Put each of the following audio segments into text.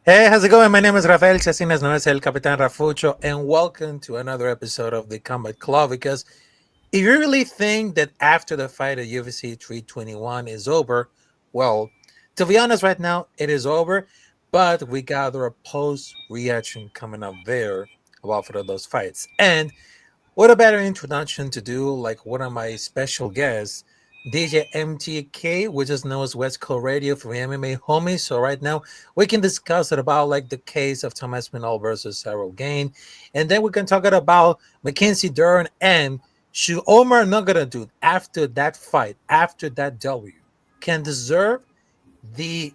Hey, how's it going? My name is Rafael Chasinas, known as El Capitán Rafucho, and welcome to another episode of the Combat Club. Because if you really think that after the fight at UFC 321 is over, well, to be honest, right now it is over, but we got a post reaction coming up there about for those fights. And what a better introduction to do, like one of my special guests, DJ MTK, which is known as West Coast Radio from MMA Homies. So right now we can discuss it about like the case of Thomas Pinal versus Cyril Gain, and then we can talk it about Mackenzie Dern and should Omar Nagana after that fight, after that W, can deserve the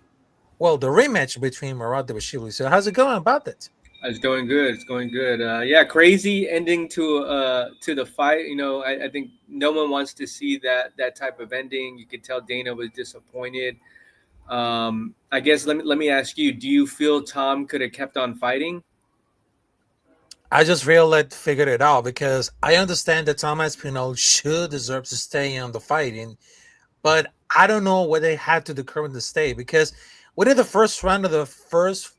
the rematch between Marat Bashili. So how's it going about that? It's going good. It's going good. Yeah, crazy ending to the fight. I think no one wants to see that type of ending. You could tell Dana was disappointed. I guess let me ask you: do you feel Tom could have kept on fighting? I just really figured it out because I understand that Thomas Pinot should deserve to stay on the fighting, but I don't know whether they had to determine to stay because within the first round of the first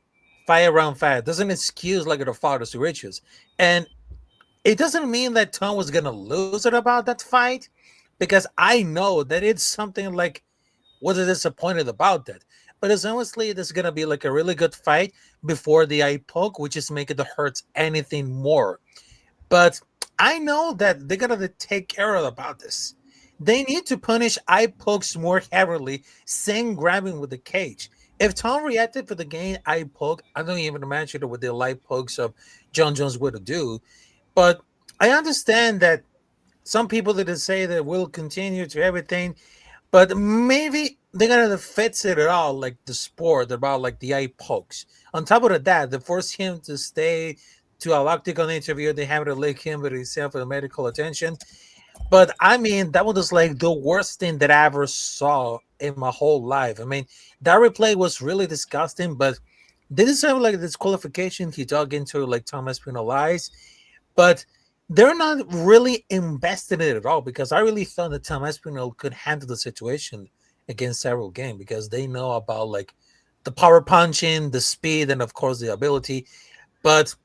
5 round fight doesn't excuse like the fathers to riches. And it doesn't mean that Tom was gonna lose it about that fight because I know that it's something like was disappointed about that. But it's honestly this is gonna be like a really good fight before the eye poke, which is making the hurts anything more. But I know that they're gonna take care of about this. They need to punish eye pokes more heavily, same grabbing with the cage. If Tom reacted for the game eye poke, I don't even imagine what the light pokes of John Jones would do. But I understand that some people that say that will continue to everything, but maybe they're gonna fix it at all, like the sport about like the eye pokes. On top of that, they force him to stay to a octagon interview. They have to link him with himself with medical attention. But I mean, that was like the worst thing that I ever saw in my whole life. I mean, that replay was really disgusting, but this is like a disqualification he dug into like Thomas penalized, but they're not really invested in it at all because I really thought that Tom Espinal could handle the situation against Cyril Game because they know about like the power punching, the speed, and of course the ability. But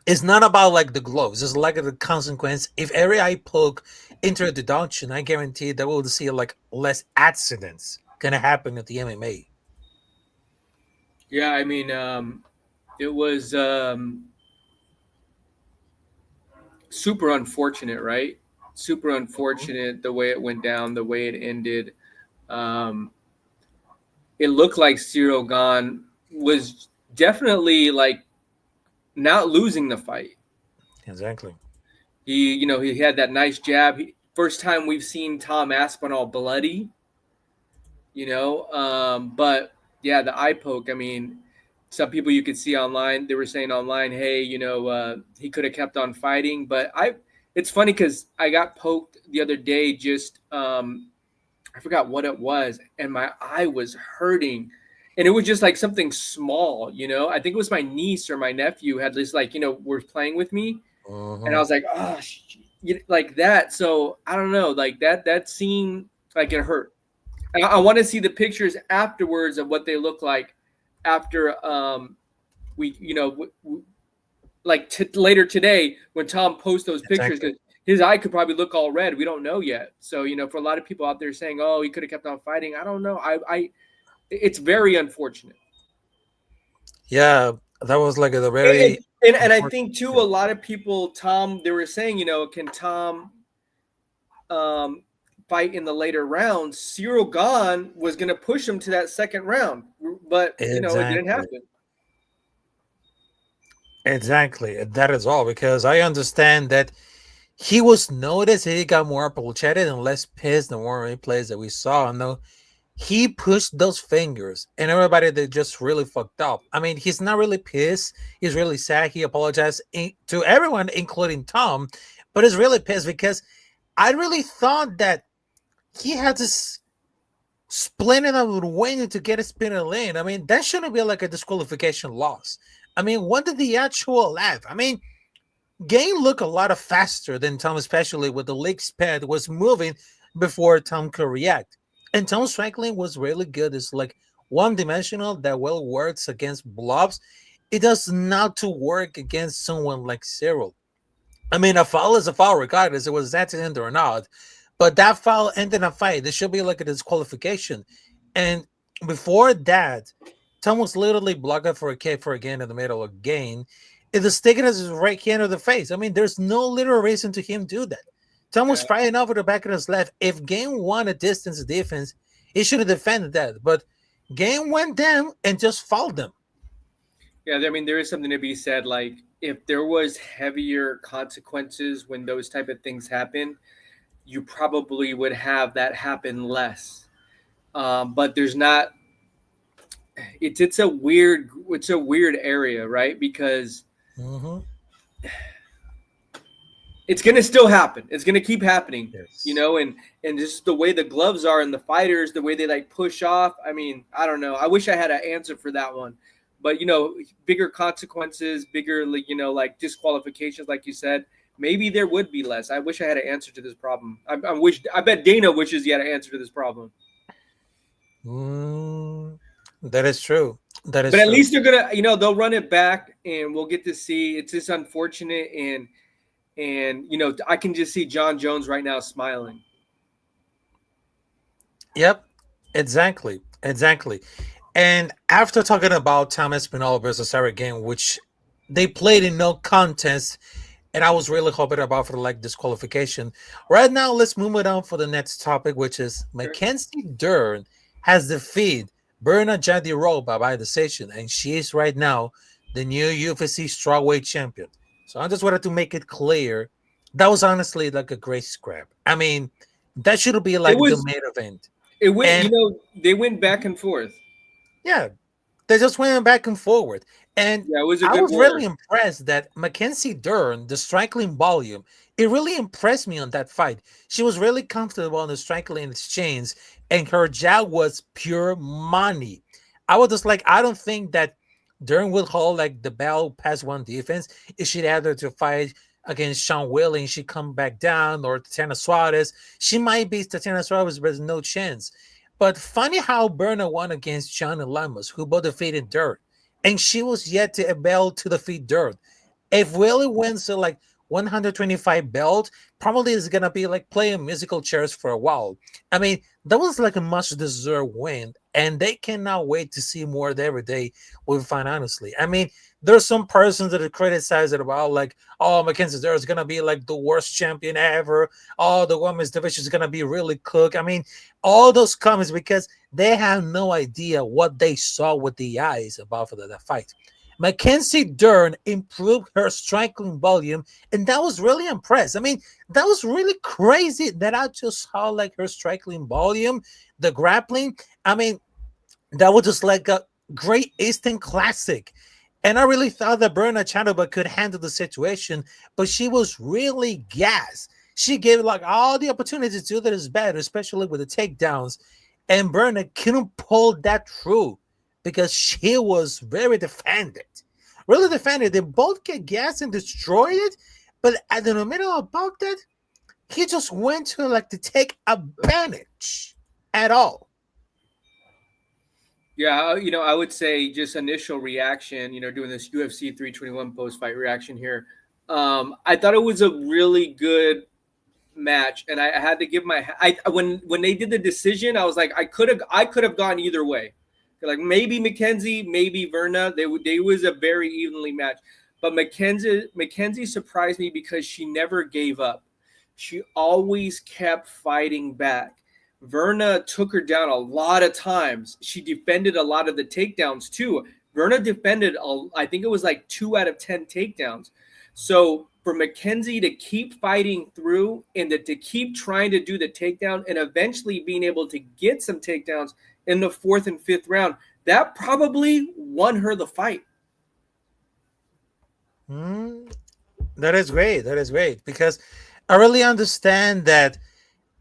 it's not about like the gloves. It's like the consequence. If every eye poke into a deduction, I guarantee that we'll see like less accidents gonna happen at the MMA. Yeah, I mean, it was super unfortunate, right? Super unfortunate the way it went down, the way it ended. Um, it looked like Cyril Gahn was definitely like not losing the fight. Exactly. He had that nice jab. First time we've seen Tom Aspinall bloody. But yeah, the eye poke. I mean, some people you could see online, they were saying online, hey, he could have kept on fighting. But it's funny because I got poked the other day. Just I forgot what it was, and my eye was hurting. And it was just like something small, I think it was my niece or my nephew had this like, were playing with me, and I Uh-huh. was like, oh, like that. So I don't know, like that seemed like it hurt. And I want to see the pictures afterwards of what they look like after we, like later today when Tom posts those pictures Exactly. because his eye could probably look all red. We don't know yet. So for a lot of people out there saying, "Oh, he could have kept on fighting," I don't know. It's very unfortunate. Yeah, that was like a And, very and I unfortunate. think too, a lot of people, Tom, they were saying, can Tom um, fight in the later rounds? Cyril Gahn was going to push him to that second round, but it didn't Exactly. happen. Exactly. That is all because I understand that he was noticed. He got more apologetic and less pissed than more replays that we saw. No, he pushed those fingers and everybody that just really fucked up. I mean, he's not really pissed. He's really sad. He apologized to everyone, including Tom, but he's really pissed because I really thought that he had this splitting up with Wayne to get a spinner in. I mean, that shouldn't be like a disqualification loss. I mean, when did the actual laugh? I mean, Gain looked a lot of faster than Tom, especially with the leg pad was moving before Tom could react. And Tom Franklin was really good. It's like one dimensional that well works against blobs, it does not to work against someone like Cyril. I mean, a foul is a foul regardless. It was accident or not. But that foul ended a fight. There should be like a disqualification. And before that, Tom was literally blocking for a kick for again in the middle of game. It is taken as his right hand of the face. I mean, there's no literal reason to him do that. Tom was Yeah, fighting over the back of his left. If game one a distance defense, he should have defended that. But game went down and just fouled them. yeah. I mean, there is something to be said. Like, if there was heavier consequences when those type of things happen, you probably would have that happen less. But there's not. It's a weird area, right? Because Mm-hmm. it's gonna still happen. It's gonna keep happening, Yes. and just the way the gloves are and the fighters, the way they like push off. I mean, I don't know. I wish I had an answer for that one, but bigger consequences, bigger like disqualifications, like you said. Maybe there would be less. I wish I had an answer to this problem. I bet Dana wishes he had an answer to this problem. Mm, that is true. That is But at true. least they're gonna, they'll run it back, and we'll get to see. It's just unfortunate, and I can just see John Jones right now smiling. Yep, exactly, exactly. And after talking about Thomas Pinal versus Eric game, which they played in no contest, and I was really hoping about for like disqualification. Right now, let's move it on for the next topic, which is Sure. Mackenzie Dern has defeated Berna Jadiroba by decision, and she is right now the new UFC strawweight champion. So I just wanted to make it clear that was honestly like a great scrap. I mean, that should be It like the was. main event. It went. And They went back and forth. yeah, they just went back and forward. And Yeah, it was a I good was really war. impressed that Mackenzie Dern, the striking volume, it really impressed me on that fight. She was really comfortable on the striking exchange, and her jab was pure money. I was just like, I don't think that Dern will hold like the bell past one defense. If she'd either to fight against Sean Willing, she come back down, or Tatiana Suarez. She might beat Tatiana Suarez, but there's no chance. But funny how Berna won against Johnny Lamas, who both defeated Dirt, and she was yet to able to defeat Dirt. If Willie wins to like 125 belt, probably is gonna be like playing musical chairs for a while. I mean, that was like a much deserved win, and they cannot wait to see more of it every day. We find honestly. I mean, there's some persons that are criticized it about like, oh, Mackenzie Dern is gonna be like the worst champion ever. Oh, the women's division is gonna be really cooked. I mean, all those comments because they have no idea what they saw with the eyes about for that fight. Mackenzie Dern improved her striking volume, and that was really impressed. I mean, that was really crazy that I just saw like her striking volume, the grappling. I mean, that was just like a great Eastern classic. And I really thought that Berna Chandova could handle the situation, but she was really gassed. She gave like all the opportunities to do that is better, especially with the takedowns. And Berna couldn't pull that through because she was very defended. Really defended. They both get gassed and destroyed it. But at the middle about that, he just went to like to take advantage at all. Yeah, I would say just initial reaction. Doing this UFC 321 post fight reaction here. I thought it was a really good match, and I had to give my. When they did the decision, I was like, I could have gone either way. Like maybe Mackenzie, maybe Verna. They was a very evenly matched. But Mackenzie surprised me because she never gave up. She always kept fighting back. Verna took her down a lot of times. She defended a lot of the takedowns too. Verna defended, I think it was like 2 out of 10 takedowns. So for Mackenzie to keep fighting through and to keep trying to do the takedown and eventually being able to get some takedowns in the fourth and fifth round, that probably won her the fight. Mm, that is great. That is great because I really understand that.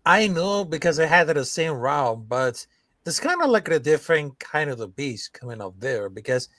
I know because I had it the same route, but there's kind of like a different kind of the beast coming up there because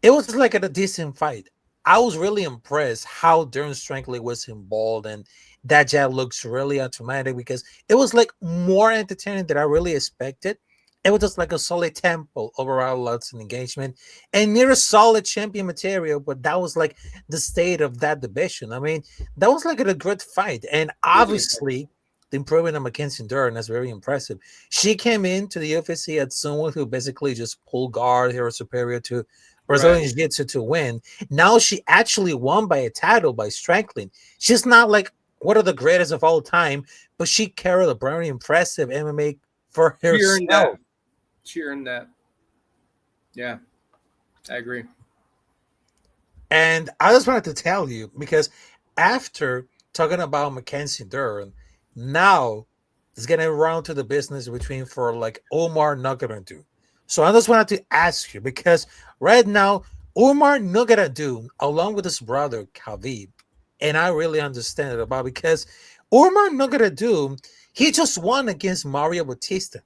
it was like a decent fight. I was really impressed how Darren Strangler was involved, and that jab looks really automatic because it was like more entertaining than I really expected. It was just like a solid tempo overall, lots of engagement and near a solid champion material. But that was like the state of that division. I mean, that was like a good fight, and It was a good fight. obviously the improvement of Mackenzie Dern, that's very impressive. She came into the UFC as someone who basically just pulled guard, hero superior to Right. Brazilian Jiu-Jitsu to win. Now she actually won by a title by striking. She's not like one of the greatest of all time, but she carried a very impressive MMA for She earned that. herself. She earned that. Yeah, I agree. And I just wanted to tell you because after talking about Mackenzie Dern, now it's getting around to the business between for like Omar Nugget. So I just wanted to ask you because right now Omar Nugget, along with his brother Khabib, and I really understand it about because Omar Nugget, he just won against Mario Batista,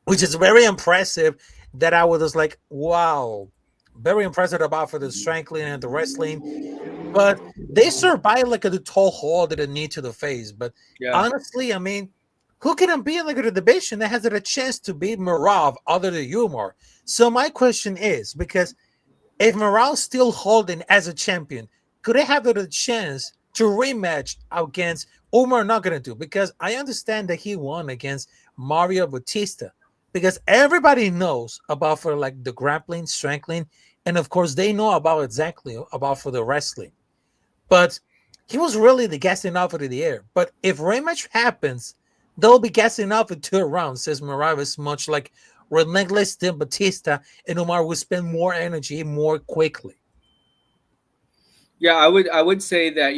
which is very impressive. That I was just like, wow, very impressive about for the strengthening and the wrestling. But they survived like a tall haul that they need to the face. But Yeah. honestly, I mean, who can be like a division that has a chance to beat Marav other than Umar? So my question is because if Morale's still holding as a champion, could they have a chance to rematch against Omar? Not gonna do because I understand that he won against Mario Batista because everybody knows about for like the grappling, strengthening, and of course they know about exactly about for the wrestling. But he was really the guessing off into the air. But if rematch happens, they'll be guessing off in 2 rounds, says Morales, much like relentless than Batista, and Omar will spend more energy more quickly. Yeah, I would say that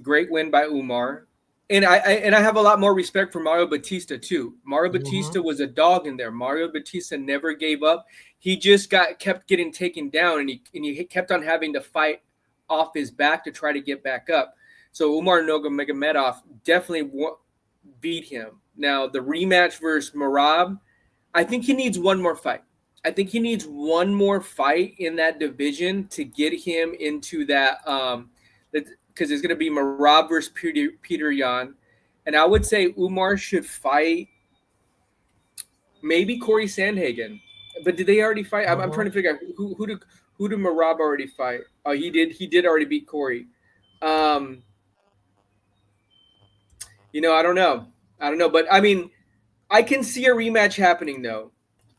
great win by Umar, and I have a lot more respect for Mario Batista too. Mario Mhm. Batista was a dog in there. Mario Batista never gave up. He just kept getting taken down, and he kept on having to fight off his back to try to get back up. So Umar Nurmagomedov definitely beat him. Now the rematch versus Marab, I think he needs one more fight. I think he needs one more fight in that division to get him into that. Because it's going to be Marab versus Peter Yan, and I would say Umar should fight maybe Corey Sandhagen. But did they already fight? I'm trying Mhm. to figure out who did Marab already fight? Oh, he did. He did already beat Corey. Um, I don't know. I don't know, but I mean, I can see a rematch happening though.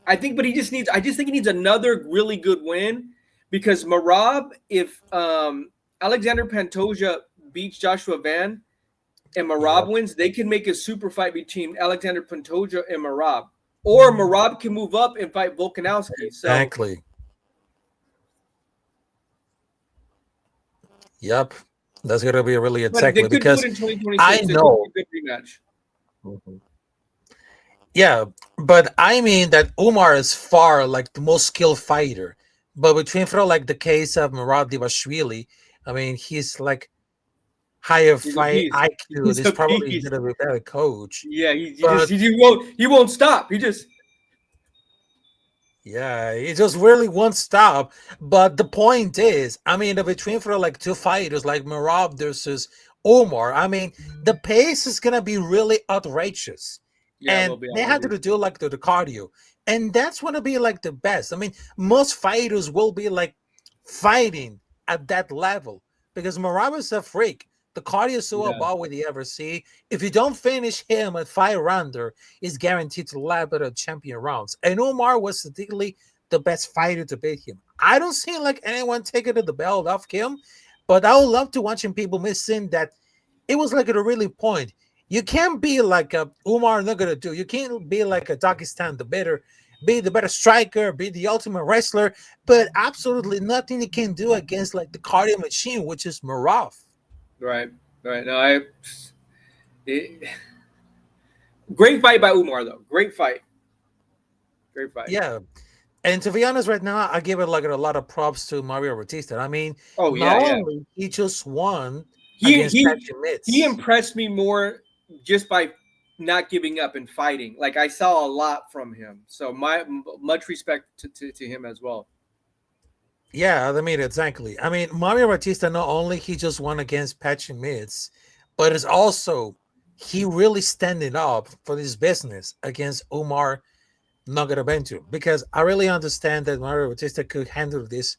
I think, but he just needs. I just think he needs another really good win because Marab, if Alexander Pantoja beats Joshua Van and Marab Yep. wins, they can make a super fight between Alexander Pantoja and Marab, or Marab can move up and fight Volkanovski. So, Exactly. Yep. That's gonna be really but they exactly could do because it in I 2026. It could know. be a good rematch. Mhm. Yeah, but I mean that Umar is far like the most skilled fighter. But between for like the case of Murad Divashvili, I mean he's like higher He's a fight beast. IQ. He's He's a probably beast. gonna be a better coach. Yeah, he just But he won't stop. He just yeah, it just really won't stop. But the point is, I mean, the between for like two fighters like Marab versus Omar, I mean, the pace is gonna be really outrageous, yeah, and will be they had outrageous. to do like the cardio, and that's gonna be like the best. I mean, most fighters will be like fighting at that level because Marab is a freak. The cardio is so Yeah. above what you ever see. If you don't finish him at 5 rounder, is guaranteed to lap at a champion rounds. And Omar was statistically the best fighter to beat him. I don't see like anyone taking the belt off him, but I would love to watching people missing that. It was like at a really point. You can't be like a Umar Nugget. You can't be like a Dagestan be the better striker, be the ultimate wrestler, but absolutely nothing you can do against like the cardio machine, which is Marov. Right. Right. No, it, great fight by Umar though. Great fight. Great fight. Yeah, and to be honest, right now, I give it like a lot of props to Mario Batista. I mean, Oh not yeah, yeah. only he just won He against he Patrick he Mitz. impressed me more just by not giving up and fighting. Like I saw a lot from him. So much respect to him as well. Yeah, I mean, exactly. Mario Batista, not only he just won against Patrick Mitz, but it's also he really standing up for this business against Umar Nagarabentu, because I really understand that Mario Batista could handle this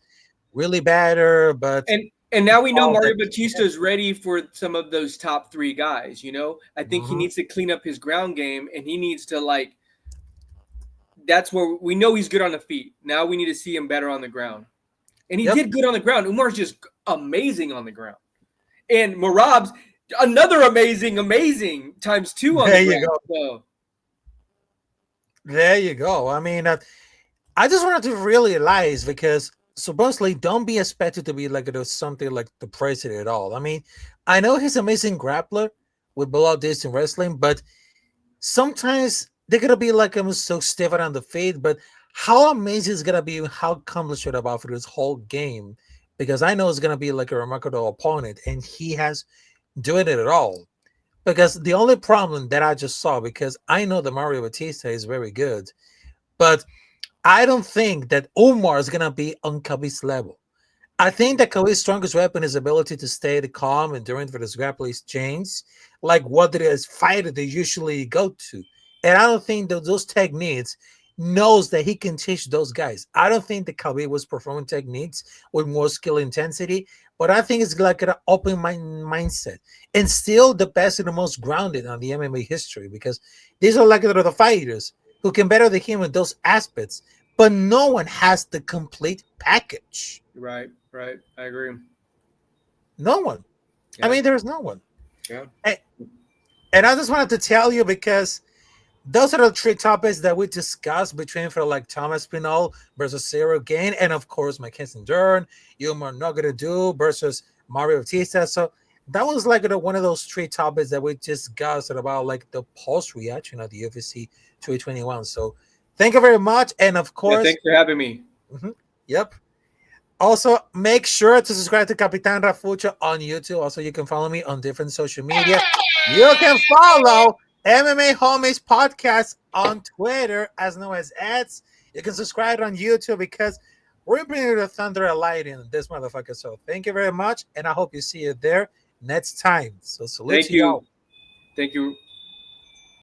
really better, but And he now we know felt that Mario he Batista is ready for some of those top three guys. You know, I think he Mhm. needs to clean up his ground game, and he needs to like. That's where we know he's good on the feet. Now we need to see him better on the ground, and he Yep. did good on the ground. Umar's just amazing on the ground, and Marab's another amazing times two on the There you ground. go. So There you go. I mean, I just wanted to realize, because supposedly don't be expected to be like something like the president at all. I mean, I know he's amazing grappler with below this in wrestling, but sometimes they're gonna be like I'm so stiff on the feet. But how amazing is gonna be how accomplished about for this whole game, because I know it's gonna be like a remarkable opponent, and he has doing it at all. Because the only problem that I just saw, because I know that Mario Batista is very good, but I don't think that Omar is gonna be on Khabib's level. I think that Khabib's strongest weapon is ability to stay the calm and during for his grappling exchange, like what it is fighter they usually go to. And I don't think that those techniques knows that he can teach those guys. I don't think that Khabib was performing techniques with more skill intensity, but I think it's like an open mindset and still the best and the most grounded on the MMA history, because these are like the fighters who can better the him in those aspects, but no one has the complete package. right, I agree. No one. I Yeah, mean, there's no one. yeah. And, and I just wanted to tell you, because those are the three topics that we discussed between for like Thomas Pinol versus Cyril Gain, and of course Mackenzie Dern, Yumar Nogadadu versus Mario Batista. So that was like one of those three topics that we discussed about like the post reaction of the UFC 221. So thank you very much. And of Yeah, course, thanks for having me. mhm, yep. Also, make sure to subscribe to Capitán Rafucho on YouTube. Also, you can follow me on different social media. You can follow MMA Homies Podcast on Twitter as known as ads. You can subscribe on YouTube, because we're bringing the thunder and lightning in this motherfucker. So thank you very much, and I hope you see you there next time. So salute Thank to y'all. you. Thank you.